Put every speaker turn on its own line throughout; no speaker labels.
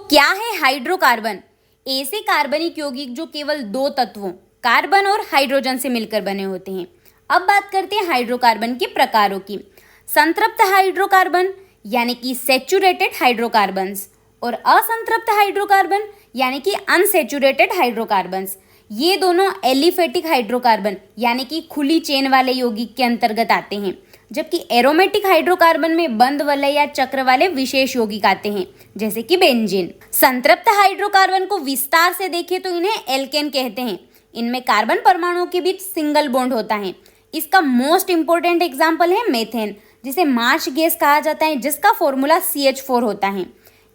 क्या है हाइड्रोकार्बन? ऐसे कार्बनिक यौगिक जो केवल दो तत्वों कार्बन और हाइड्रोजन से मिलकर बने होते हैं। अब बात करते हैं हाइड्रोकार्बन के प्रकारों की। संतृप्त हाइड्रोकार्बन यानी कि सैचुरेटेड हाइड्रोकार्बन्स और असंतृप्त हाइड्रोकार्बन यानी कि अनसैचुरेटेड हाइड्रोकार्बन्स। ये दोनों एलिफेटिक हाइड्रोकार्बन यानी कि खुली चेन वाले यौगिक के अंतर्गत आते हैं, जबकि एरोमेटिक हाइड्रोकार्बन में बंद वलय या चक्र वाले विशेष यौगिक आते हैं, जैसे कि बेंजीन। संतृप्त हाइड्रोकार्बन को विस्तार से देखें तो इन्हें एल्केन कहते हैं। इनमें कार्बन परमाणुओं के बीच सिंगल बॉन्ड होता है। इसका मोस्ट इंपोर्टेंट एग्जाम्पल है मेथेन, जिसे मार्च गैस कहा जाता है, जिसका फॉर्मूला CH4 होता है।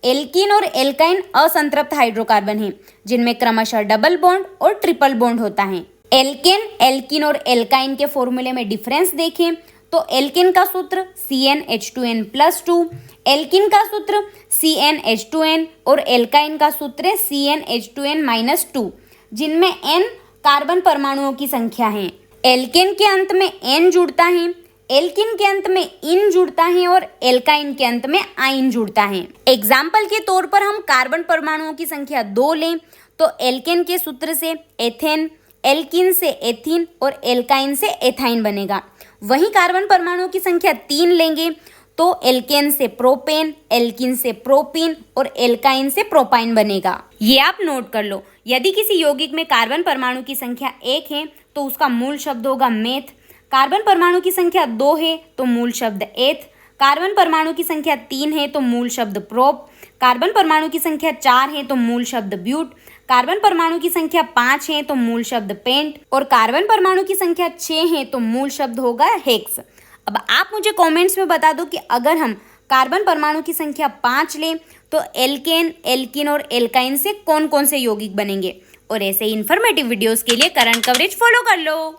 एल्कीन और एल्काइन असंतृप्त हाइड्रोकार्बन हैं, जिनमें क्रमशः डबल बॉन्ड और ट्रिपल बॉन्ड होता है। एल्केन, एल्कीन और एल्काइन के फॉर्मूले में डिफरेंस देखें तो एल्केन का सूत्र CnH2n+2, एल्कीन का सूत्र CnH2n और एल्काइन का सूत्र है CnH2n-2, जिनमें n कार्बन परमाणुओं की संख्या है। एल्केन के अंत में n जुड़ता है, एल्कीन के अंत में इन जुड़ता है और एल्काइन के अंत में आइन जुड़ता है। एग्जाम्पल के तौर पर हम कार्बन परमाणुओं की संख्या 2 लें तो एल्केन के सूत्र से एथेन, एल्कीन से एथीन और एल्काइन से एथाइन बनेगा। वहीं कार्बन परमाणुओं की संख्या 3 लेंगे तो एल्केन से प्रोपेन, एल्कीन से प्रोपीन और एल्काइन से प्रोपाइन बनेगा। ये आप नोट कर लो। यदि किसी यौगिक में कार्बन परमाणु की संख्या 1 है तो उसका मूल शब्द होगा मेथ। कार्बन परमाणु की संख्या 2 है तो मूल शब्द एथ। कार्बन परमाणु की संख्या 3 है तो मूल शब्द प्रोप। कार्बन परमाणु की संख्या 4 है तो मूल शब्द ब्यूट। कार्बन परमाणु की संख्या 5 है तो मूल शब्द पेंट और कार्बन परमाणु की संख्या 6 है तो मूल शब्द होगा हेक्स। अब आप मुझे कमेंट्स में बता दो कि अगर हम कार्बन परमाणु की संख्या 5 लें तो एल्केन, एल्कीन और एल्काइन से कौन कौन से यौगिक बनेंगे। और ऐसे इन्फॉर्मेटिव वीडियोस के लिए करंट कवरेज फॉलो कर लो।